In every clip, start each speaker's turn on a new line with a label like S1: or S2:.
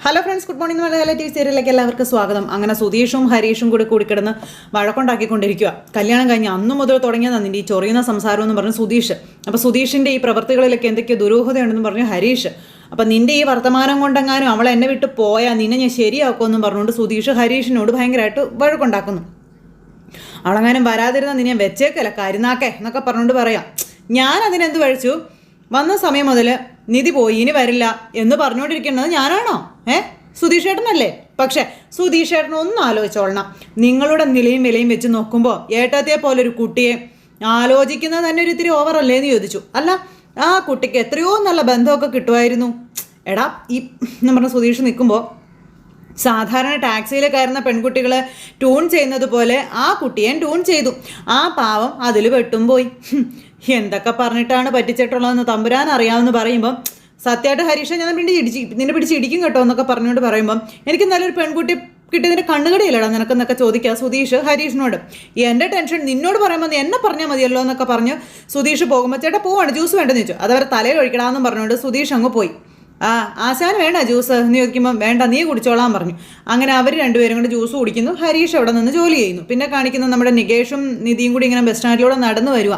S1: Hello friends, good morning. മലയാള T V സീരിയലിലേക്ക് എല്ലാവർക്കും സ്വാഗതം. അങ്ങനെ സുധീഷും ഹരീഷും കൂടി കൂടിക്കിടന്ന് വഴക്കുണ്ടാക്കിക്കൊണ്ടിരിക്കുക. കല്യാണം കഴിഞ്ഞ് അന്നു മുതൽ തുടങ്ങിയതാണ് നിൻ്റെ ഈ ചൊറിയുന്ന സംസാരം എന്ന് പറഞ്ഞ് സുധീഷ്. അപ്പോൾ സുധീഷിൻ്റെ ഈ പ്രവർത്തികളിലൊക്കെ എന്തൊക്കെയോ ദുരൂഹതയുണ്ടെന്ന് പറഞ്ഞ് ഹരീഷ്. അപ്പം നിൻ്റെ ഈ വർത്തമാനം കൊണ്ടെങ്ങാനും അവളെ എന്നെ വിട്ട് പോയാൽ നിന്നെ ഞാൻ ശരിയാക്കുമെന്നും പറഞ്ഞുകൊണ്ട് സുധീഷ് ഹരീഷിനോട് ഭയങ്കരമായിട്ട് വഴക്കുണ്ടാക്കുന്നു. അവളെങ്ങാനും വരാതിരുന്ന നിന്നെ വെച്ചേക്കല്ല കരുനാക്കേ എന്നൊക്കെ പറഞ്ഞുകൊണ്ട് പറയാം. ഞാൻ അതിനെന്ത് കഴിച്ചു? വന്ന സമയം മുതൽ നിധി പോയി, ഇനി വരില്ല എന്ന് പറഞ്ഞുകൊണ്ടിരിക്കുന്നത് ഞാനാണോ? സുധീഷ് ഏട്ടനല്ലേ? പക്ഷേ സുധീഷ് ഏട്ടൻ ഒന്നും ആലോചിച്ചോളണം. നിങ്ങളുടെ നിലയും വിലയും വെച്ച് നോക്കുമ്പോൾ ഏട്ടത്തെ പോലൊരു കുട്ടിയെ ആലോചിക്കുന്നത് തന്നെ ഒരു ഇത്തിരി ഓവറല്ലേ എന്ന് ചോദിച്ചു. അല്ല, ആ കുട്ടിക്ക് എത്രയോ നല്ല ബന്ധമൊക്കെ കിട്ടുമായിരുന്നു. എടാ ഈ എന്ന് പറഞ്ഞ സുധീഷ് നിൽക്കുമ്പോൾ സാധാരണ ടാക്സിയിൽ കയറുന്ന പെൺകുട്ടികൾ ട്യൂൺ ചെയ്യുന്നത് പോലെ ആ കുട്ടിയെ ട്യൂൺ ചെയ്തു. ആ പാവം അതിൽ വെട്ടും പോയി. എന്തൊക്കെ പറഞ്ഞിട്ടാണ് പറ്റിച്ചിട്ടുള്ളതെന്ന് തമ്പുരാൻ അറിയാമെന്ന് പറയുമ്പം സത്യമായിട്ട് ഹരീഷ ഞാൻ നിന്നെ പിടിച്ച് ഇടിക്കും കേട്ടോ എന്നൊക്കെ പറഞ്ഞുകൊണ്ട് പറയുമ്പം എനിക്ക് നല്ലൊരു പെൺകുട്ടി കിട്ടിയതിൻ്റെ കണ്ണുകടിയില്ലടാ നിനക്കെന്നൊക്കെ ചോദിക്കുക സുധീഷ് ഹരീഷിനോട്. എൻ്റെ ടെൻഷൻ നിന്നോട് പറയുമ്പോൾ എന്നെ പറഞ്ഞാൽ മതിയല്ലോ എന്നൊക്കെ പറഞ്ഞ് സുധീഷ് പോകുമ്പോൾ ചേട്ടാ പോവാണ്, ജ്യൂസ് വേണ്ടെന്ന് ചോദിച്ചു. അതവരെ തലയിൽ ഒഴിക്കണമെന്നും പറഞ്ഞുകൊണ്ട് സുധീഷ് അങ്ങ് പോയി. ആശാന് വേണ്ട ജ്യൂസ് എന്ന് ചോദിക്കുമ്പം വേണ്ട നീ കുടിച്ചോളാൻ പറഞ്ഞു. അങ്ങനെ അവർ രണ്ടുപേരും കൂടെ ജ്യൂസ് കുടിക്കുന്നു. ഹരീഷ് അവിടെ നിന്ന് ജോലി ചെയ്യുന്നു. പിന്നെ കാണിക്കുന്നത് നമ്മുടെ നികേഷും നിധിയും കൂടി ഇങ്ങനെ ബസ് സ്റ്റാൻഡിലൂടെ നടന്നു വരുക.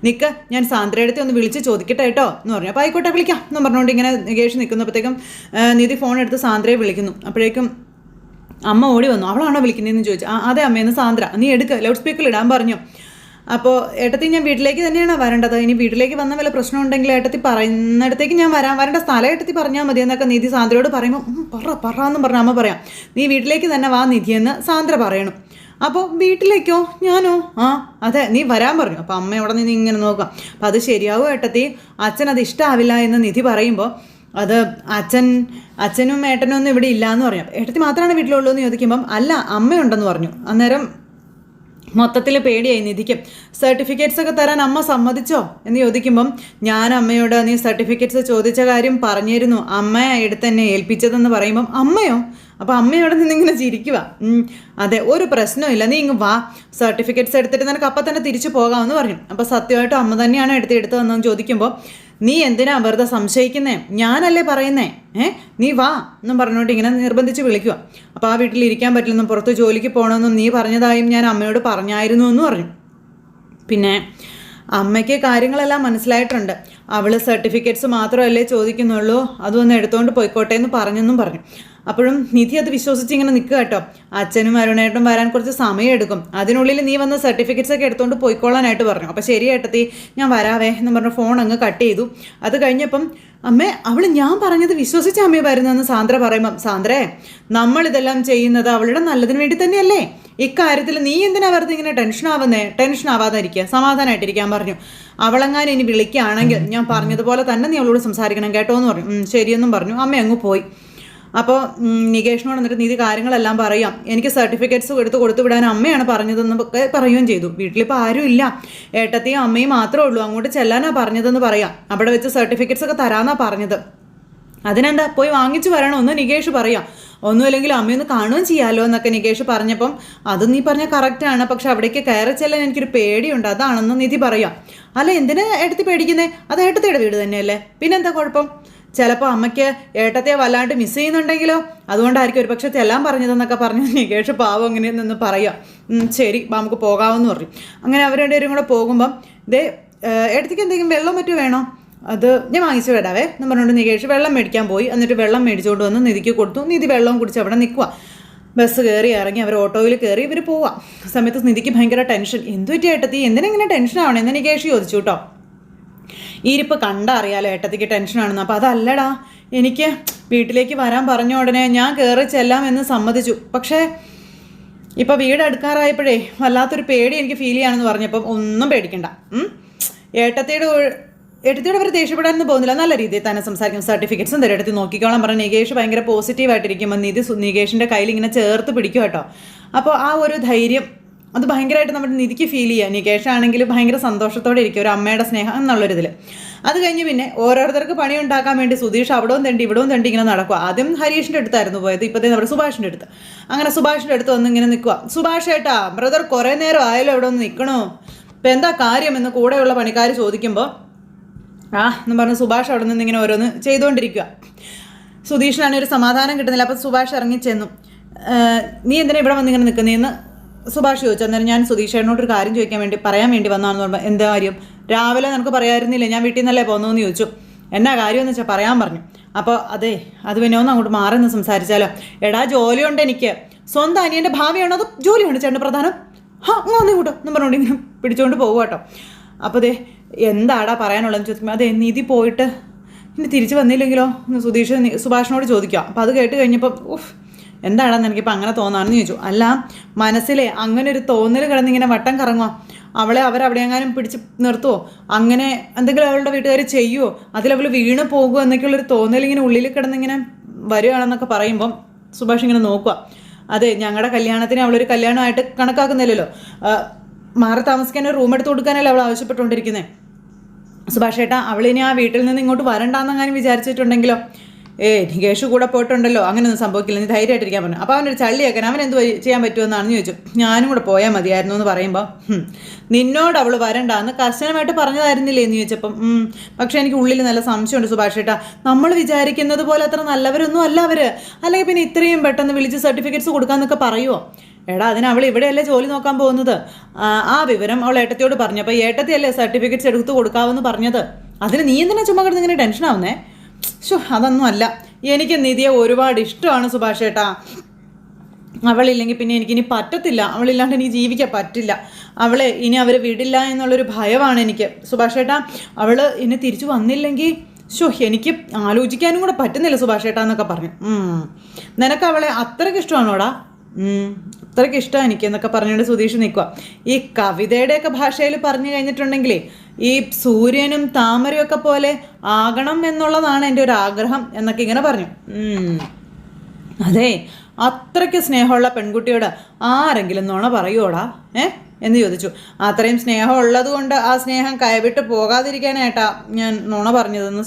S1: നിൽക്ക്, ഞാൻ സാന്ദ്രയുടെ ഒന്ന് വിളിച്ച് ചോദിക്കട്ടെ കേട്ടോ എന്ന് പറഞ്ഞു. അപ്പോൾ ആയിക്കോട്ടെ വിളിക്കാം എന്ന് പറഞ്ഞുകൊണ്ട് ഇങ്ങനെ നികേഷ് നിൽക്കുന്നപ്പോഴത്തേക്കും നിധി ഫോൺ എടുത്ത് സാന്ദ്രയെ വിളിക്കുന്നു. അപ്പോഴേക്കും അമ്മ ഓടി വന്നു. അവളാണോ വിളിക്കുന്നതെന്ന് ചോദിച്ചു. അതെ അമ്മയെന്ന് സാന്ദ്ര. നീ എടുക്കുക, ലൗഡ് സ്പീക്കറിൽ ഇടാൻ പറഞ്ഞു. അപ്പോൾ ഏട്ടത്തി ഞാൻ വീട്ടിലേക്ക് തന്നെയാണ് വരേണ്ടത്. ഇനി വീട്ടിലേക്ക് വന്ന വല്ല പ്രശ്നം ഉണ്ടെങ്കിൽ ഏട്ടത്തി പറയുന്നിടത്തേക്ക് ഞാൻ വരേണ്ട സ്ഥലം ഏട്ടത്തി പറഞ്ഞാൽ മതി എന്നൊക്കെ നിധി സാന്ദ്രയോട് പറയുമ്പോൾ പറയെന്നും പറഞ്ഞ അമ്മ പറയാം. നീ വീട്ടിലേക്ക് തന്നെ വാ നിധിയെന്ന് സാന്ദ്ര പറയണം. അപ്പോൾ വീട്ടിലേക്കോ? ഞാനോ? അതെ നീ വരാൻ പറഞ്ഞു. അപ്പോൾ അമ്മ അവിടെ നിന്ന് ഇങ്ങനെ നോക്കാം. അപ്പം അത് ശരിയാവും ഏട്ടത്തി, അച്ഛനത് ഇഷ്ടമാവില്ല എന്ന് നിധി പറയുമ്പോൾ അത് അച്ഛനും ഏട്ടനും ഒന്നും ഇവിടെ ഇല്ല എന്ന് പറഞ്ഞു. ഏട്ടത്തി മാത്രമാണ് വീട്ടിലുള്ളൂ എന്ന് ചോദിക്കുമ്പം അല്ല അമ്മയുണ്ടെന്ന് പറഞ്ഞു. അന്നേരം മൊത്തത്തിൽ പേടിയായി നിധിക്ക്. സർട്ടിഫിക്കറ്റ്സ് ഒക്കെ തരാൻ അമ്മ സമ്മതിച്ചോ എന്ന് ചോദിക്കുമ്പം ഞാൻ അമ്മയോട് നീ സർട്ടിഫിക്കറ്റ്സ് ചോദിച്ച കാര്യം പറഞ്ഞിരുന്നു, അമ്മ എടുത്ത് എന്നെ ഏൽപ്പിച്ചതെന്ന് പറയുമ്പം അമ്മയോ? അപ്പോൾ അമ്മയോടെ നിന്നിങ്ങനെ ചിരിക്കുക. അതെ ഒരു പ്രശ്നമില്ല, നീ ഇങ്ങ് വാ, സർട്ടിഫിക്കറ്റ്സ് എടുത്തിട്ട് നിനക്ക് അപ്പം തന്നെ തിരിച്ചു പോകാമെന്ന് പറഞ്ഞു. അപ്പോൾ സത്യമായിട്ടും അമ്മ തന്നെയാണ് എടുത്തതെന്ന് ചോദിക്കുമ്പോൾ നീ എന്തിനാ വെറുതെ സംശയിക്കുന്നേ, ഞാനല്ലേ പറയുന്നേ, നീ വാ എന്നും പറഞ്ഞുകൊണ്ട് ഇങ്ങനെ നിർബന്ധിച്ച് വിളിക്കുക. അപ്പോൾ ആ വീട്ടിൽ ഇരിക്കാൻ പറ്റില്ലെന്നും പുറത്ത് ജോലിക്ക് പോകണമെന്നും നീ പറഞ്ഞതായും ഞാൻ അമ്മയോട് പറഞ്ഞായിരുന്നു എന്ന് പറഞ്ഞു. പിന്നെ അമ്മയ്ക്ക് കാര്യങ്ങളെല്ലാം മനസ്സിലായിട്ടുണ്ട്. അവൾ സർട്ടിഫിക്കറ്റ്സ് മാത്രമല്ലേ ചോദിക്കുന്നുള്ളൂ, അതൊന്ന് എടുത്തുകൊണ്ട് പോയിക്കോട്ടെ എന്ന് പറഞ്ഞെന്നും പറഞ്ഞു. അപ്പോഴും നിധി അത് വിശ്വസിച്ച് ഇങ്ങനെ നിൽക്കുക കേട്ടോ. അച്ഛനും അരുണേട്ടും വരാൻ കുറച്ച് സമയം എടുക്കും, അതിനുള്ളിൽ നീ വന്ന് സർട്ടിഫിക്കറ്റ്സ് ഒക്കെ എടുത്തുകൊണ്ട് പോയിക്കോളാനായിട്ട് പറഞ്ഞു. അപ്പോൾ ശരി ഏട്ടത്തി ഞാൻ വരാവേ എന്ന് പറഞ്ഞ് ഫോൺ അങ്ങ് കട്ട് ചെയ്തു. അത് കഴിഞ്ഞപ്പം അമ്മേ അവൾ ഞാൻ പറഞ്ഞത് വിശ്വസിച്ച അമ്മയെ വരുന്നതെന്ന് സാന്ദ്ര പറയുമ്പം സാന്ദ്രേ നമ്മളിതെല്ലാം ചെയ്യുന്നത് അവളുടെ നല്ലതിന് വേണ്ടി തന്നെയല്ലേ, ഇക്കാര്യത്തിൽ നീ എന്തിനാ വെറുതെ ഇങ്ങനെ ടെൻഷൻ ആവാതിരിക്കുക, സമാധാനമായിട്ടിരിക്കാൻ പറഞ്ഞു. അവളെങ്ങാനും ഇനി വിളിക്കുകയാണെങ്കിൽ ഞാൻ പറഞ്ഞതുപോലെ തന്നെ നീ അവളോട് സംസാരിക്കണം കേട്ടോ എന്ന് പറഞ്ഞു. ശരിയെന്നും പറഞ്ഞു. അമ്മ അങ്ങ് പോയി. അപ്പോൾ നികേഷിനോട് എന്നിട്ട് നീതി കാര്യങ്ങളെല്ലാം പറയാം. എനിക്ക് സർട്ടിഫിക്കറ്റ്സ് കൊടുത്തു വിടാൻ അമ്മയാണ് പറഞ്ഞതെന്നൊക്കെ പറയുകയും ചെയ്തു. വീട്ടിലിപ്പോൾ ആരും ഇല്ല, ഏട്ടത്തെയും അമ്മയും മാത്രമേ ഉള്ളൂ, അങ്ങോട്ട് ചെല്ലാനാണ് പറഞ്ഞതെന്ന് പറയാം. അവിടെ വെച്ച് സർട്ടിഫിക്കറ്റ്സ് ഒക്കെ തരാമെന്നാണ് പറഞ്ഞത്, അതിനെന്താ പോയി വാങ്ങിച്ചു വരണമെന്ന് നികേഷ് പറയാം. ഒന്നുമില്ലെങ്കിൽ അമ്മയൊന്ന് കാണുകയും ചെയ്യാമല്ലോ എന്നൊക്കെ നികേഷ് പറഞ്ഞപ്പം അത് നീ പറഞ്ഞ കറക്റ്റാണ്, പക്ഷെ അവിടേക്ക് കയറി ചെല്ലാൻ എനിക്കൊരു പേടിയുണ്ട്, അതാണെന്ന് നിധി പറയാം. അല്ല എന്തിനാ ഏട്ടത്തി പേടിക്കുന്നേ, അത് ഏട്ടത്തിയുടെ വീട് തന്നെയല്ലേ, പിന്നെന്താ കുഴപ്പം? ചിലപ്പോൾ അമ്മയ്ക്ക് ഏട്ടത്തെ വല്ലാണ്ട് മിസ് ചെയ്യുന്നുണ്ടെങ്കിലോ, അതുകൊണ്ടായിരിക്കും ഒരു പക്ഷേ ചെല്ലാൻ പറഞ്ഞതെന്നൊക്കെ പറഞ്ഞ് നികേഷ് പാവം അങ്ങനെ നിന്ന് പറയാം. ശരി നമുക്ക് പോകാമെന്ന് പറഞ്ഞു. അങ്ങനെ അവർ രണ്ടുപേരും കൂടെ പോകുമ്പം ഏട്ടത്തിക്ക് എന്തെങ്കിലും വെള്ളം മറ്റോ വേണോ, അത് ഞാൻ വാങ്ങിച്ചു വിടാവേ എന്ന് പറഞ്ഞുകൊണ്ട് നികേഷ് വെള്ളം മേടിക്കാൻ പോയി. എന്നിട്ട് വെള്ളം മേടിച്ചുകൊണ്ട് വന്ന് നിധിക്ക് കൊടുത്തു. നിധി വെള്ളം കുടിച്ച് അവിടെ നിൽക്കുക. ബസ് കയറി ഇറങ്ങി അവർ ഓട്ടോയിൽ കയറി ഇവർ പോവാം. സമയത്ത് നിധിക്ക് ഭയങ്കര ടെൻഷൻ. എന്തു പറ്റി ഏട്ടത്തി, എന്തിനെങ്ങനെ ടെൻഷൻ ആവണമെന്ന് നികേഷ് ചോദിച്ചു കേട്ടോ. ഇരിപ്പ് കണ്ടറിയാലോ ഏട്ടത്തിക്ക് ടെൻഷനാണെന്ന്. അപ്പോൾ അതല്ലടാ, എനിക്ക് വീട്ടിലേക്ക് വരാൻ പറഞ്ഞ ഉടനെ ഞാൻ കയറി ചെല്ലാം എന്ന് സമ്മതിച്ചു, പക്ഷേ ഇപ്പോൾ വീട് അടുക്കാറായപ്പോഴേ വല്ലാത്തൊരു പേടി എനിക്ക് ഫീൽ ചെയ്യാണെന്ന് പറഞ്ഞപ്പം ഒന്നും പേടിക്കണ്ട, ഏട്ടത്തിയോട് അവർ ദേഷ്യപ്പെടാനൊന്നും പോകുന്നില്ല, നല്ല രീതിയിൽ തന്നെ സംസാരിക്കും, സർട്ടിഫിക്കറ്റ്സും തരും, എടുത്ത് നോക്കിക്കോളാൻ പറഞ്ഞ് നികേഷ് ഭയങ്കര പോസിറ്റീവായിട്ടിരിക്കുമ്പോൾ നിധി നികേഷിൻ്റെ കയ്യിൽ ഇങ്ങനെ ചേർത്ത് പിടിക്കും കേട്ടോ. അപ്പോൾ ആ ഒരു ധൈര്യം അത് ഭയങ്കരമായിട്ട് നമ്മുടെ നിധിക്ക് ഫീൽ ചെയ്യുക. നികേഷാണെങ്കിൽ ഭയങ്കര സന്തോഷത്തോടെ ഇരിക്കും, ഒരു അമ്മയുടെ സ്നേഹം എന്നുള്ളൊരിതിൽ. അത് കഴിഞ്ഞ് പിന്നെ ഓരോരുത്തർക്ക് പണി ഉണ്ടാക്കാൻ വേണ്ടി സുധീഷ് അവിടവും തണ്ടി ഇവിടവും തണ്ടി ഇങ്ങനെ നടക്കുക. ആദ്യം ഹരീഷിൻ്റെ അടുത്തായിരുന്നു പോയത്, ഇപ്പോഴത്തെ നമ്മുടെ സുഭാഷിൻ്റെ അടുത്ത്. അങ്ങനെ സുഭാഷിൻ്റെ അടുത്ത് വന്ന് ഇങ്ങനെ നിൽക്കുക. സുഭാഷ് ഏട്ടാ ബ്രദർ കുറേ നേരം ആയാലും അവിടെ ഒന്ന് നിൽക്കണോ, ഇപ്പം എന്താ കാര്യം എന്ന് കൂടെയുള്ള പണിക്കാർ ചോദിക്കുമ്പോൾ എന്ന് പറഞ്ഞ് സുഭാഷ് അവിടെ നിന്ന് ഇങ്ങനെ ഓരോന്ന് ചെയ്തുകൊണ്ടിരിക്കുക. സുധീഷിനാണെങ്കിൽ ഒരു സമാധാനം കിട്ടുന്നില്ല. അപ്പോൾ സുഭാഷ് ഇറങ്ങിച്ചെന്നു. നീ എന്തിനാ ഇവിടെ വന്നിങ്ങനെ നിൽക്കുന്നതെന്ന് സുഭാഷ് ചോദിച്ചു. അന്നേരം ഞാൻ സുധീഷേട്ടനോട് ഒരു കാര്യം പറയാൻ വേണ്ടി വന്നാണെന്ന് പറയുമ്പോൾ, എന്താ കാര്യം? രാവിലെ നിനക്ക് പറയാമായിരുന്നില്ല, ഞാൻ വീട്ടിൽ നിന്നല്ലേ പോകുന്നതെന്ന് ചോദിച്ചു. എന്നാ കാര്യമെന്ന് വെച്ചാൽ പറയാൻ പറഞ്ഞു. അപ്പോൾ അതെ, അത് പിന്നെ ഒന്ന് അങ്ങോട്ട് മാറി നിന്ന് സംസാരിച്ചാലോ? എടാ, ജോലിയുണ്ട് എനിക്ക്. സ്വന്തം അനിയൻ്റെ ഭാവിയാണോ അത് ജോലിയുണ്ട് ചേട്ടൻ പ്രധാനം? ഒന്നേ കൂട്ടോ എന്നും പറഞ്ഞുകൊണ്ട് ഇങ്ങനെ പിടിച്ചുകൊണ്ട് പോകും കേട്ടോ. അപ്പോൾ അതെ, എന്താടാ പറയാനുള്ളതെന്ന് ചോദിക്കുമ്പോൾ, അതെ നിധി പോയിട്ട് ഇനി തിരിച്ച് വന്നില്ലെങ്കിലോ എന്ന് സുഭാഷിനോട് ചോദിക്കുക. അപ്പോൾ അത് കേട്ട് കഴിഞ്ഞപ്പോൾ എന്താണെന്ന് എനിക്കിപ്പോൾ അങ്ങനെ തോന്നാണെന്ന് ചോദിച്ചു. അല്ല, മനസ്സിലെ അങ്ങനെ ഒരു തോന്നൽ കിടന്നിങ്ങനെ വട്ടം കറങ്ങുക, അവരെവിടെയെങ്ങാനും പിടിച്ച് നിർത്തുമോ, അങ്ങനെ എന്തെങ്കിലും അവളുടെ വീട്ടുകാർ ചെയ്യുമോ, അതിലവൾ വീണ് പോകുമോ എന്നൊക്കെയുള്ളൊരു തോന്നൽ ഇങ്ങനെ ഉള്ളിൽ കിടന്നിങ്ങനെ വരികയാണെന്നൊക്കെ പറയുമ്പം സുഭാഷ് ഇങ്ങനെ നോക്കുക. അതെ, ഞങ്ങളുടെ കല്യാണത്തിന് അവളൊരു കല്യാണമായിട്ട് കണക്കാക്കുന്നില്ലല്ലോ, മാറി താമസിക്കാൻ ഒരു റൂം എടുത്ത് കൊടുക്കാനല്ലേ അവൾ ആവശ്യപ്പെട്ടുകൊണ്ടിരിക്കുന്നത്. സുഭാഷ് ഏട്ടാ, അവളിനി ആ വീട്ടിൽ നിന്ന് ഇങ്ങോട്ട് വരണ്ടാന്നെങ്ങാനും വിചാരിച്ചിട്ടുണ്ടെങ്കിലോ? നികേഷ് കൂടെ പോയിട്ടുണ്ടല്ലോ, അങ്ങനെയൊന്നും സംഭവിക്കില്ല, നീ ധൈര്യമായിട്ടിരിക്കാൻ പറഞ്ഞു. അപ്പോൾ അവനൊരു ചള്ളിയാക്കാൻ അവൻ എന്ത് ചെയ്യാൻ പറ്റുമെന്നാണെന്ന് ചോദിച്ചു. ഞാനും കൂടെ പോയാൽ മതിയായിരുന്നു എന്ന് പറയുമ്പോൾ, നിന്നോട് അവൾ വരണ്ടാന്ന് കർശനമായിട്ട് പറഞ്ഞതായിരുന്നില്ലേ എന്ന് ചോദിച്ചപ്പം, പക്ഷേ എനിക്ക് ഉള്ളിൽ നല്ല സംശയമുണ്ട് സുഭാഷ് ഏട്ടാ, നമ്മൾ വിചാരിക്കുന്നത് പോലെ അത്ര നല്ലവരൊന്നും അല്ല അവർ. അല്ലെങ്കിൽ പിന്നെ ഇത്രയും പെട്ടെന്ന് വിളിച്ച് സർട്ടിഫിക്കറ്റ്സ് കൊടുക്കാമെന്നൊക്കെ പറയുമോ? എടാ, അതിന് അവൾ ഇവിടെയല്ലേ ജോലി നോക്കാൻ പോകുന്നത്. ആ വിവരം അവൾ ഏട്ടത്തിയോട് പറഞ്ഞു. അപ്പോൾ ഏട്ടത്തിയല്ലേ സർട്ടിഫിക്കറ്റ്സ് എടുത്ത് കൊടുക്കാമെന്ന് പറഞ്ഞത്. അതിന് നീ എന്തിനാ ചുമ്മാ കിടന്ന് ഇങ്ങനെ ടെൻഷനാവുന്നേ? അതൊന്നും അല്ല, എനിക്ക് നിധിയെ ഒരുപാട് ഇഷ്ടമാണ് സുഭാഷ് ഏട്ടാ. അവളില്ലെങ്കിൽ പിന്നെ എനിക്കിനി പറ്റത്തില്ല, അവളില്ലാണ്ട് എനിക്ക് ജീവിക്കാൻ പറ്റില്ല. അവളെ ഇനി അവർ വിടില്ല എന്നുള്ളൊരു ഭയമാണ് എനിക്ക് സുഭാഷ് ഏട്ടാ. അവൾ ഇനി തിരിച്ചു വന്നില്ലെങ്കിൽ എനിക്ക് ആലോചിക്കാനും കൂടെ പറ്റുന്നില്ല സുഭാഷ് ഏട്ടാ എന്നൊക്കെ പറഞ്ഞു. നിനക്ക് അവളെ അത്രയ്ക്ക് ഇഷ്ടമാണോടാ? അത്രയ്ക്ക് ഇഷ്ടമാണ് എനിക്ക് എന്നൊക്കെ പറഞ്ഞുകൊണ്ട് സുധീഷ് നിൽക്കുക. ഈ കവിതയുടെയൊക്കെ ഭാഷയിൽ പറഞ്ഞു കഴിഞ്ഞിട്ടുണ്ടെങ്കിലേ ഈ സൂര്യനും താമരയും ഒക്കെ പോലെ ആകണം എന്നുള്ളതാണ് എൻ്റെ ഒരു ആഗ്രഹം എന്നൊക്കെ ഇങ്ങനെ പറഞ്ഞു. അതെ, അത്രയ്ക്ക് സ്നേഹമുള്ള പെൺകുട്ടിയോട് ആരെങ്കിലും നുണ പറയുവോടാ എന്ന് ചോദിച്ചു. അത്രയും സ്നേഹം ഉള്ളത് കൊണ്ട് ആ സ്നേഹം കൈവിട്ട് പോകാതിരിക്കാനായിട്ടാ ഞാൻ നുണ പറഞ്ഞതെന്ന്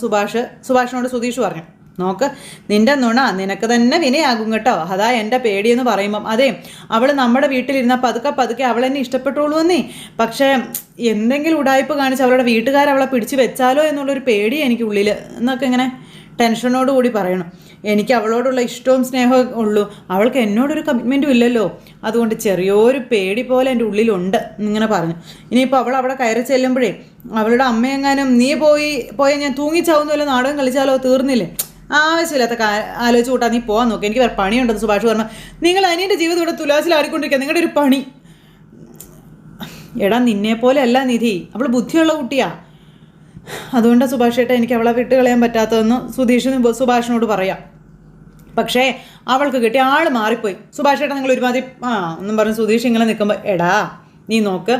S1: സുഭാഷിനോട് സുധീഷ് പറഞ്ഞു. നോക്ക്, നിന്റെ നുണ നിനക്ക് തന്നെ വിനയാകും കേട്ടോ, അതാ എൻ്റെ പേടിയെന്ന് പറയുമ്പം, അതെ അവൾ നമ്മുടെ വീട്ടിലിരുന്നാൽ പതുക്കെ അവൾ എന്നെ ഇഷ്ടപ്പെട്ടുള്ളൂ എന്നേ. പക്ഷേ എന്തെങ്കിലും ഉടായ്പ കാണിച്ച് അവളുടെ വീട്ടുകാരവളെ പിടിച്ചു വെച്ചാലോ എന്നുള്ളൊരു പേടി എനിക്ക് ഉള്ളിൽ എന്നൊക്കെ ഇങ്ങനെ ടെൻഷനോടുകൂടി പറയണം. എനിക്ക് അവളോടുള്ള ഇഷ്ടവും സ്നേഹവും ഉള്ളൂ, അവൾക്ക് എന്നോടൊരു കമ്മിറ്റ്മെൻറ്റും ഇല്ലല്ലോ, അതുകൊണ്ട് ചെറിയൊരു പേടി പോലെ എൻ്റെ ഉള്ളിലുണ്ട് എന്നിങ്ങനെ പറഞ്ഞു. ഇനിയിപ്പോൾ അവൾ അവിടെ കയറി ചെല്ലുമ്പോഴേ അവളുടെ അമ്മയെങ്ങാനും നീ പോയി ഞാൻ തൂങ്ങിച്ചാവുന്നല്ലോ, നാടകം കളിച്ചാലോ, തീർന്നില്ലേ, ആവശ്യമില്ലാത്ത ആലോചിച്ച് കൂട്ടാ, നീ പോകാൻ നോക്കി, എനിക്ക് വേറെ പണിയുണ്ടെന്ന് സുഭാഷ് പറഞ്ഞു. നിങ്ങൾ അനിയൻ്റെ ജീവിതം ഇവിടെ തുലാസിലാടിക്കൊണ്ടിരിക്കുക, നിങ്ങളുടെ ഒരു പണി. എടാ, നിന്നെപ്പോലെ അല്ല നിധി, അവൾ ബുദ്ധിയുള്ള കുട്ടിയാ, അതുകൊണ്ടാണ് സുഭാഷ് ഏട്ടാ എനിക്ക് അവളെ വിട്ട് കളയാൻ പറ്റാത്തതെന്ന് സുഭാഷിനോട് പറയാം. പക്ഷേ അവൾക്ക് കിട്ടിയ ആൾ മാറിപ്പോയി. സുഭാഷ് ഏട്ടാ നിങ്ങൾ ഒരുമാതിരി എന്നും പറഞ്ഞ് സുധീഷ് ഇങ്ങനെ നിൽക്കുമ്പോൾ, എടാ നീ നോക്ക്,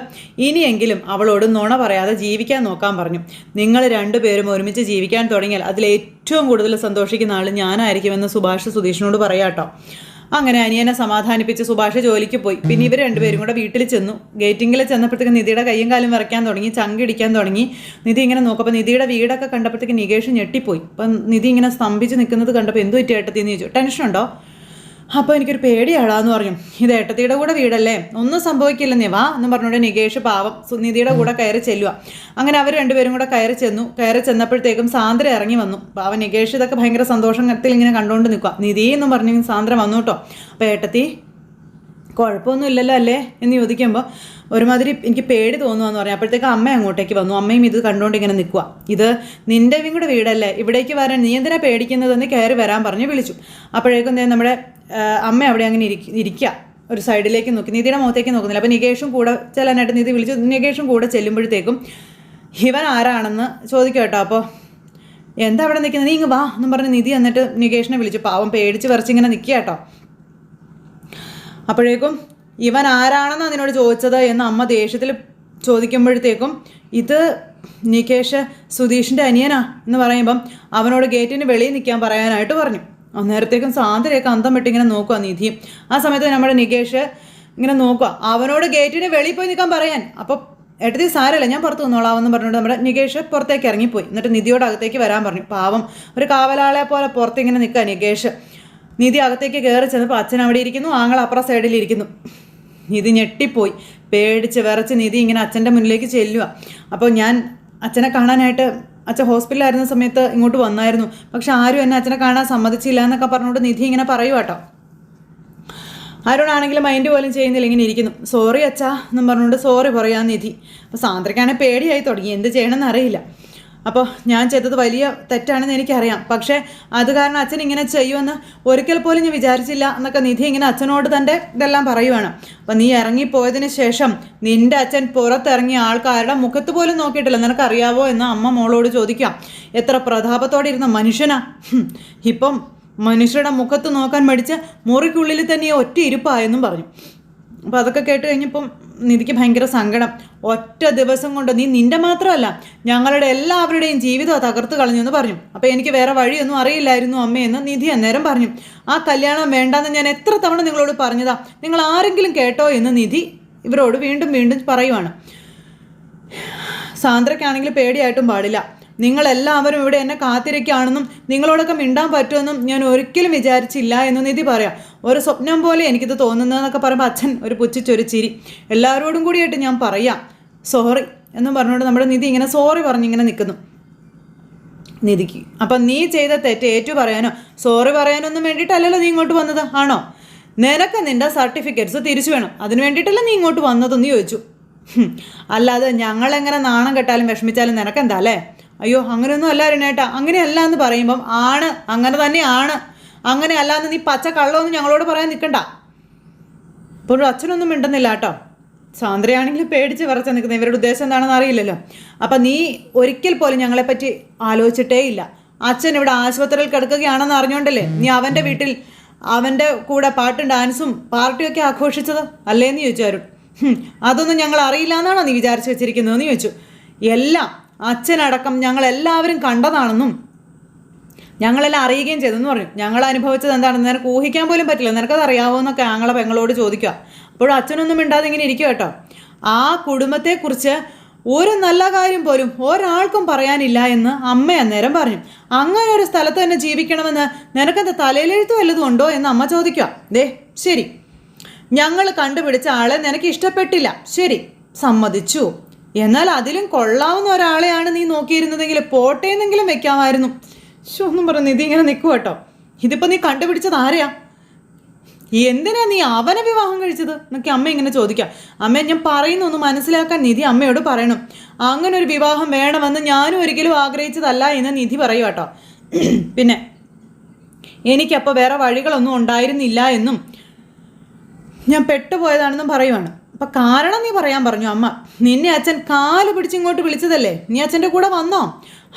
S1: ഇനിയെങ്കിലും അവളോട് നുണ പറയാതെ ജീവിക്കാൻ നോക്കാൻ പറഞ്ഞു. നിങ്ങൾ രണ്ടുപേരും ഒരുമിച്ച് ജീവിക്കാൻ തുടങ്ങിയാൽ അതിലേറ്റവും കൂടുതൽ സന്തോഷിക്കുന്ന ആൾ ഞാനായിരിക്കുമെന്ന് സുധീഷിനോട് പറയാം കേട്ടോ. അങ്ങനെ അനിയനെ സമാധാനിപ്പിച്ച് സുഭാഷ് ജോലിക്ക് പോയി. പിന്നെ ഇവർ രണ്ടുപേരും കൂടെ വീട്ടിൽ ചെന്നു. ഗേറ്റിങ്ങിൽ ചെന്നപ്പോഴത്തേക്ക് നിധിയുടെ കയ്യും കാലും വിറയ്ക്കാൻ തുടങ്ങി, ചങ്കിടിക്കാൻ തുടങ്ങി. നിധി ഇങ്ങനെ നോക്കുമ്പോൾ നിധിയുടെ വീടൊക്കെ കണ്ടപ്പോഴത്തേക്ക് നികേഷ് ഞെട്ടിപ്പോയി. അപ്പം നിധി ഇങ്ങനെ സ്തംഭിച്ച് നിൽക്കുന്നത് കണ്ടപ്പോൾ എന്തു പറ്റി ഏട്ടത്തിന്ന് ചോദിച്ചു. ടെൻഷനുണ്ടോ? അപ്പോൾ എനിക്കൊരു പേടിയാളാന്ന് പറഞ്ഞു. ഇത് ഏട്ടത്തിയുടെ കൂടെ വീടല്ലേ, ഒന്നും സംഭവിക്കില്ലെന്നേ, വാ എന്ന് പറഞ്ഞുകൊണ്ട് നികേഷ് പാവം നിധിയുടെ കൂടെ കയറി ചെല്ലുക. അങ്ങനെ അവർ രണ്ടുപേരും കൂടെ കയറി ചെന്നപ്പോഴത്തേക്കും സാന്ദ്ര ഇറങ്ങി വന്നു. പാവം നികേഷ് ഇതൊക്കെ ഭയങ്കര സന്തോഷത്തിൽ ഇങ്ങനെ കണ്ടുകൊണ്ട് നിൽക്കുക. നിധി എന്ന് പറഞ്ഞു സാന്ദ്ര വന്നു കേട്ടോ. അപ്പോൾ ഏട്ടത്തി കുഴപ്പമൊന്നും ഇല്ലല്ലോ അല്ലേ എന്ന് ചോദിക്കുമ്പോൾ ഒരുമാതിരി എനിക്ക് പേടി തോന്നുമെന്ന് പറഞ്ഞു. അപ്പോഴത്തേക്ക് അമ്മ അങ്ങോട്ടേക്ക് വന്നു. അമ്മയും ഇത് കണ്ടുകൊണ്ട് ഇങ്ങനെ നിൽക്കുക. ഇത് നിൻ്റെ കൂടെ വീടല്ലേ, ഇവിടേക്ക് വരാൻ നീ എന്തിനാ പേടിക്കുന്നതെന്ന് കയറി വരാൻ പറഞ്ഞ് വിളിച്ചു. അപ്പോഴേക്കും നമ്മുടെ അമ്മ അവിടെ അങ്ങനെ ഇരിക്കുക, ഒരു സൈഡിലേക്ക് നോക്കി, നിധിയുടെ മുഖത്തേക്ക് നോക്കുന്നില്ല. അപ്പോൾ നികേഷും കൂടെ ചെല്ലാനായിട്ട് നിധി വിളിച്ചു. നികേഷും കൂടെ ചെല്ലുമ്പോഴത്തേക്കും ഇവൻ ആരാണെന്ന് ചോദിക്കുക കേട്ടോ. അപ്പോൾ എന്താ അവിടെ നിൽക്കുന്നത്, നീ ഇങ്ങ് വാ എന്നും പറഞ്ഞ് നിധി എന്നിട്ട് നികേഷിനെ വിളിച്ചു. പാവം പേടിച്ച് വിറച്ചിങ്ങനെ നിൽക്കുക കേട്ടോ. അപ്പോഴേക്കും ഇവൻ ആരാണെന്ന് അതിനോട് ചോദിച്ചത് എന്ന് അമ്മ ദേഷ്യത്തിൽ ചോദിക്കുമ്പോഴത്തേക്കും ഇത് നികേഷ് സുധീഷിൻ്റെ അനിയനാ എന്ന് പറയുമ്പം അവനോട് ഗേറ്റിന് വെളിയിൽ നിൽക്കാൻ പറയാനായിട്ട് പറഞ്ഞു. അന്നേരത്തേക്കും സാന്ദ്രയൊക്കെ അന്തം വിട്ട് ഇങ്ങനെ നോക്കുക നിധിയും. ആ സമയത്ത് നമ്മുടെ നികേഷ് ഇങ്ങനെ നോക്കുക, അവനോട് ഗേറ്റിന് വെളിയിൽ പോയി നിൽക്കാൻ പറയാൻ. അപ്പോൾ ഏട്ടത്തി സാരമില്ല, ഞാൻ പുറത്ത് നിന്നോളാമെന്ന് പറഞ്ഞുകൊണ്ട് നമ്മുടെ നികേഷ് പുറത്തേക്ക് ഇറങ്ങിപ്പോയി. എന്നിട്ട് നിധിയോട് അകത്തേക്ക് വരാൻ പറഞ്ഞു. പാവം ഒരു കാവലാളെ പോലെ പുറത്തിങ്ങനെ നിൽക്കുക നികേഷ്. നിധി അകത്തേക്ക് കയറി ചെന്നപ്പോൾ അച്ഛൻ അവിടെ ഇരിക്കുന്നു, ആങ്ങൾ അപ്പുറം സൈഡിലിരിക്കുന്നു. നിധി ഞെട്ടിപ്പോയി, പേടിച്ച് വിറച്ച് നിധി ഇങ്ങനെ അച്ഛൻ്റെ മുന്നിലേക്ക് ചെല്ലുക. അപ്പോൾ ഞാൻ അച്ഛനെ കാണാനായിട്ട് അച്ഛൻ ഹോസ്പിറ്റലിലായിരുന്ന സമയത്ത് ഇങ്ങോട്ട് വന്നായിരുന്നു, പക്ഷെ ആരും എന്നെ അച്ഛനെ കാണാൻ സമ്മതിച്ചില്ല എന്നൊക്കെ പറഞ്ഞുകൊണ്ട് നിധി ഇങ്ങനെ പറയുവാട്ടോ. ആരോടാണെങ്കിലും മൈൻഡ് പോലും ചെയ്യുന്നില്ല, ഇങ്ങനെ ഇരിക്കുന്നു. സോറി അച്ഛാ എന്നും പറഞ്ഞുകൊണ്ട് സോറി പറയാൻ നിധി. അപ്പോൾ സാന്ദ്രയ്ക്കാണെങ്കിൽ പേടിയായി തുടങ്ങി, എന്ത് ചെയ്യണമെന്ന് അറിയില്ല. അപ്പോൾ ഞാൻ ചെയ്തത് വലിയ തെറ്റാണെന്ന് എനിക്കറിയാം, പക്ഷേ അത് കാരണം അച്ഛൻ ഇങ്ങനെ ചെയ്യുമെന്ന് ഒരിക്കൽ പോലും ഞാൻ വിചാരിച്ചില്ല എന്നൊക്കെ നിധി ഇങ്ങനെ അച്ഛനോട് തൻ്റെ ഇതെല്ലാം പറയുവാണ്. അപ്പം നീ ഇറങ്ങിപ്പോയതിന് ശേഷം നിൻ്റെ അച്ഛൻ പുറത്തിറങ്ങിയ ആൾക്കാരുടെ മുഖത്ത് പോലും നോക്കിയിട്ടില്ല, നിനക്കറിയാവോ എന്ന് അമ്മ മോളോട് ചോദിക്കാം. എത്ര പ്രതാപത്തോടെ ഇരുന്ന മനുഷ്യനാ, ഇപ്പം മനുഷ്യരുടെ മുഖത്ത് നോക്കാൻ മടിച്ച് മുറിക്കുള്ളിൽ തന്നെ ഒറ്റ ഇരിപ്പായെന്നും പറഞ്ഞു. അപ്പോൾ അതൊക്കെ കേട്ട് കഴിഞ്ഞപ്പം നിധിക്ക് ഭയങ്കര സങ്കടം. ഒറ്റ ദിവസം കൊണ്ട് നീ നിൻ്റെ മാത്രമല്ല ഞങ്ങളുടെ എല്ലാവരുടെയും ജീവിതം തകർത്ത് കളഞ്ഞു എന്ന് പറഞ്ഞു. അപ്പോൾ എനിക്ക് വേറെ വഴിയൊന്നും അറിയില്ലായിരുന്നു അമ്മയെന്ന് നിധി അന്നേരം പറഞ്ഞു. ആ കല്യാണം വേണ്ടാന്ന് ഞാൻ എത്ര തവണ നിങ്ങളോട് പറഞ്ഞതാ, നിങ്ങൾ ആരെങ്കിലും കേട്ടോ എന്ന് നിധി ഇവരോട് വീണ്ടും വീണ്ടും പറയുവാണ്. സാന്ദ്രയ്ക്കാണെങ്കിൽ പേടിയായിട്ടും പാടില്ല. നിങ്ങളെല്ലാവരും ഇവിടെ എന്നെ കാത്തിരിക്കുകയാണെന്നും നിങ്ങളോടൊക്കെ മിണ്ടാൻ പറ്റുമെന്നും ഞാൻ ഒരിക്കലും വിചാരിച്ചില്ല എന്ന് നിധി പറയാം. ഒരു സ്വപ്നം പോലെ എനിക്കിത് തോന്നുന്നതെന്നൊക്കെ പറയുമ്പോൾ അച്ഛൻ ഒരു പുച്ഛിച്ചൊരു ചിരി. എല്ലാവരോടും കൂടിയായിട്ട് ഞാൻ പറയാം സോറി എന്നും പറഞ്ഞുകൊണ്ട് നമ്മുടെ നിധി ഇങ്ങനെ സോറി പറഞ്ഞിങ്ങനെ നിൽക്കുന്നു നിധിക്ക്. അപ്പം നീ ചെയ്ത തെറ്റ് ഏറ്റു പറയാനോ സോറി പറയാനൊന്നും വേണ്ടിയിട്ടല്ലല്ലോ നീ ഇങ്ങോട്ട് വന്നത്, ആണോ? നിനക്ക് നിൻ്റെ സർട്ടിഫിക്കറ്റ്സ് തിരിച്ചു വേണം, അതിന് വേണ്ടിയിട്ടല്ല നീ ഇങ്ങോട്ട് വന്നതെന്ന് ചോദിച്ചു. അല്ലാതെ ഞങ്ങളെങ്ങനെ നാണം കെട്ടാലും വിഷമിച്ചാലും നിനക്കെന്താ അല്ലേ? അയ്യോ അങ്ങനെയൊന്നും അല്ല അരുണേട്ടാ, അങ്ങനെയല്ല എന്ന് പറയുമ്പം ആണ്, അങ്ങനെ തന്നെയാണ്, അങ്ങനെ അല്ലാന്ന് നീ പച്ച കള്ളമൊന്നും ഞങ്ങളോട് പറയാൻ നിൽക്കണ്ട. ഇപ്പോഴും അച്ഛനൊന്നും മിണ്ടുന്നില്ല കേട്ടോ. സാന്ദ്രയാണെങ്കിൽ പേടിച്ച് വിറച്ച് നിൽക്കുന്നത്, ഇവരുടെ ഉദ്ദേശം എന്താണെന്ന് അറിയില്ലല്ലോ. അപ്പം നീ ഒരിക്കൽ പോലും ഞങ്ങളെപ്പറ്റി ആലോചിച്ചിട്ടേ ഇല്ല. അച്ഛൻ ഇവിടെ ആശുപത്രിയിൽ കിടക്കുകയാണെന്ന് അറിഞ്ഞുകൊണ്ടല്ലേ നീ അവൻ്റെ വീട്ടിൽ അവൻ്റെ കൂടെ പാട്ടും ഡാൻസും പാർട്ടിയൊക്കെ ആഘോഷിച്ചത് അല്ലേന്ന് ചോദിച്ചു അരുൺ. അതൊന്നും ഞങ്ങൾ അറിയില്ല എന്നാണോ നീ വിചാരിച്ചു വെച്ചിരിക്കുന്നതെന്ന് ചോദിച്ചു. എല്ലാം അച്ഛനടക്കം ഞങ്ങളെല്ലാവരും കണ്ടതാണെന്നും ഞങ്ങളെല്ലാം അറിയുകയും ചെയ്തെന്ന് പറഞ്ഞു. ഞങ്ങൾ അനുഭവിച്ചത് എന്താണെന്ന് നിനക്ക് ഊഹിക്കാൻ പോലും പറ്റില്ല, നിനക്കത് അറിയാവോ എന്നൊക്കെ ആങ്ങളെ പെങ്ങളോട് ചോദിക്കുക. അപ്പോഴും അച്ഛനൊന്നും മിണ്ടാതെ ഇങ്ങനെ ഇരിക്കുക കേട്ടോ. ആ കുടുംബത്തെക്കുറിച്ച് ഒരു നല്ല കാര്യം പോലും ഒരാൾക്കും പറയാനില്ല എന്ന് അമ്മ അന്നേരം പറഞ്ഞു. അങ്ങനെ ഒരു സ്ഥലത്ത് തന്നെ ജീവിക്കണമെന്ന് നിനക്കെന്താ തലയിലെഴുത്ത് വല്ലതും ഉണ്ടോ എന്ന് അമ്മ ചോദിക്കുക. ദേ ശരി, ഞങ്ങൾ കണ്ടുപിടിച്ച ആളെ നിനക്ക് ഇഷ്ടപ്പെട്ടില്ല, ശരി സമ്മതിച്ചു, എന്നാൽ അതിലും കൊള്ളാവുന്ന ഒരാളെയാണ് നീ നോക്കിയിരുന്നതെങ്കിൽ പോട്ടേന്നെങ്കിലും വെക്കാമായിരുന്നു. ഒന്നും പറഞ്ഞു നിധി ഇങ്ങനെ നിൽക്കുക കേട്ടോ. ഇതിപ്പോൾ നീ കണ്ടുപിടിച്ചത് ആരെയാ, എന്തിനാ നീ അവനെ വിവാഹം കഴിച്ചത് എന്നൊക്കെ അമ്മ ഇങ്ങനെ ചോദിക്കാം. അമ്മ ഞാൻ പറയുന്ന ഒന്ന് മനസ്സിലാക്കാൻ നിധി അമ്മയോട് പറയണം. അങ്ങനെ ഒരു വിവാഹം വേണമെന്ന് ഞാനും ഒരിക്കലും ആഗ്രഹിച്ചതല്ല എന്ന് നിധി പറയും കേട്ടോ. പിന്നെ എനിക്കപ്പോൾ വേറെ വഴികളൊന്നും ഉണ്ടായിരുന്നില്ല എന്നും ഞാൻ പെട്ടുപോയതാണെന്നും പറയുവാണ്. അപ്പം കാരണം നീ പറയാൻ പറഞ്ഞു അമ്മ. നിന്നെ അച്ഛൻ കാല് പിടിച്ചിങ്ങോട്ട് വിളിച്ചതല്ലേ, നീ അച്ഛൻ്റെ കൂടെ വന്നോ?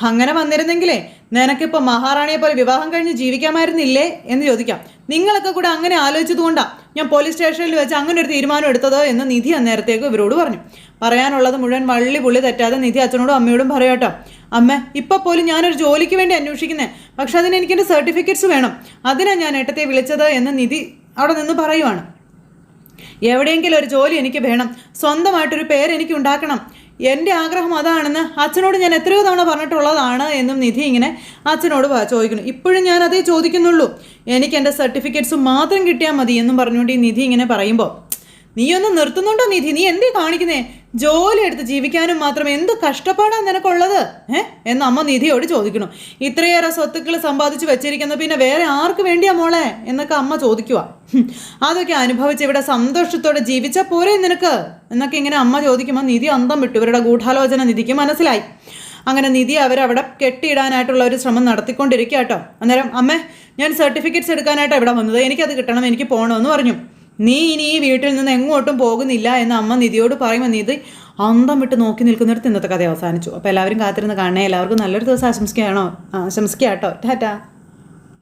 S1: അങ്ങനെ വന്നിരുന്നെങ്കിലേ നിനക്കിപ്പോൾ മഹാറാണിയെ പോലെ വിവാഹം കഴിഞ്ഞ് ജീവിക്കാമായിരുന്നില്ലേ എന്ന് ചോദിക്കാം. നിങ്ങളൊക്കെ കൂടെ അങ്ങനെ ആലോചിച്ചത് കൊണ്ടാണ് ഞാൻ പോലീസ് സ്റ്റേഷനിൽ വെച്ച് അങ്ങനെ ഒരു തീരുമാനം എടുത്തത് എന്ന് നിധി അന്നേരത്തേക്ക് ഇവരോട് പറഞ്ഞു. പറയാനുള്ളത് മുഴുവൻ വള്ളി പുള്ളി തെറ്റാതെ നിധി അച്ഛനോടും അമ്മയോടും പറയാട്ടോ. അമ്മ ഇപ്പം പോലും ഞാനൊരു ജോലിക്ക് വേണ്ടി അന്വേഷിക്കുന്നത്, പക്ഷെ അതിന് എനിക്കെൻ്റെ സർട്ടിഫിക്കറ്റ്സ് വേണം, അതിനാണ് ഞാൻ ഏട്ടത്തെ വിളിച്ചത് എന്ന് നിധി അവിടെ നിന്ന് പറയുവാണ്. എവിടെയെങ്കിലും ഒരു ജോലി എനിക്ക് വേണം, സ്വന്തമായിട്ടൊരു പേര് എനിക്ക് ഉണ്ടാക്കണം, എൻ്റെ ആഗ്രഹം അതാണെന്ന് അച്ഛനോട് ഞാൻ എത്രയോ തവണ പറഞ്ഞിട്ടുള്ളതാണ് എന്നും നിധി ഇങ്ങനെ അച്ഛനോട് ചോദിക്കുന്നു. ഇപ്പോഴും ഞാൻ അതേ ചോദിക്കുന്നുള്ളൂ, എനിക്ക് എൻ്റെ സർട്ടിഫിക്കറ്റ്സ് മാത്രം കിട്ടിയാൽ മതി എന്നും പറഞ്ഞുകൊണ്ട് ഈ നിധി ഇങ്ങനെ പറയുമ്പോൾ, നീ ഒന്ന് നിർത്തുന്നുണ്ടോ നിധി? നീ എന്തേ കാണിക്കുന്നേ? ജോലി എടുത്ത് ജീവിക്കാനും മാത്രം എന്ത് കഷ്ടപ്പാടാണ് നിനക്കുള്ളത് എന്ന് അമ്മ നിധിയോട് ചോദിക്കണം. ഇത്രയേറെ സ്വത്തുക്കൾ സമ്പാദിച്ച് വെച്ചിരിക്കുന്നത് പിന്നെ വേറെ ആർക്ക് വേണ്ടിയാ മോളെ എന്നൊക്കെ അമ്മ ചോദിക്കുക. അതൊക്കെ അനുഭവിച്ച് ഇവിടെ സന്തോഷത്തോടെ ജീവിച്ചാൽ പോരെ നിനക്ക് എന്നൊക്കെ ഇങ്ങനെ അമ്മ ചോദിക്കുമ്പോൾ നിധി അന്തം വിട്ടു. ഇവരുടെ ഗൂഢാലോചന നിധിക്ക് മനസ്സിലായി. അങ്ങനെ നിധി അവരവിടെ കെട്ടിയിടാനായിട്ടുള്ള ഒരു ശ്രമം നടത്തിക്കൊണ്ടിരിക്കുക കേട്ടോ. അന്നേരം അമ്മേ, ഞാൻ സർട്ടിഫിക്കറ്റ്സ് എടുക്കാനായിട്ടാണ് ഇവിടെ വന്നത്, എനിക്കത് കിട്ടണം, എനിക്ക് പോകണമെന്ന് പറഞ്ഞു. നീ ഇനി ഈ വീട്ടിൽ നിന്ന് എങ്ങോട്ടും പോകുന്നില്ല എന്ന് അമ്മ നിധിയോട് പറയുമ്പോൾ നിധി അന്തം വിട്ട് നോക്കി നിൽക്കുന്നിടത്ത് ഇന്നത്തെ കഥ അവസാനിച്ചു. അപ്പോൾ എല്ലാവരും കാത്തിരുന്ന് കാണണേ. എല്ലാവർക്കും നല്ലൊരു ദിവസം ആശംസിക്കാം കേട്ടോ. ടാറ്റാ.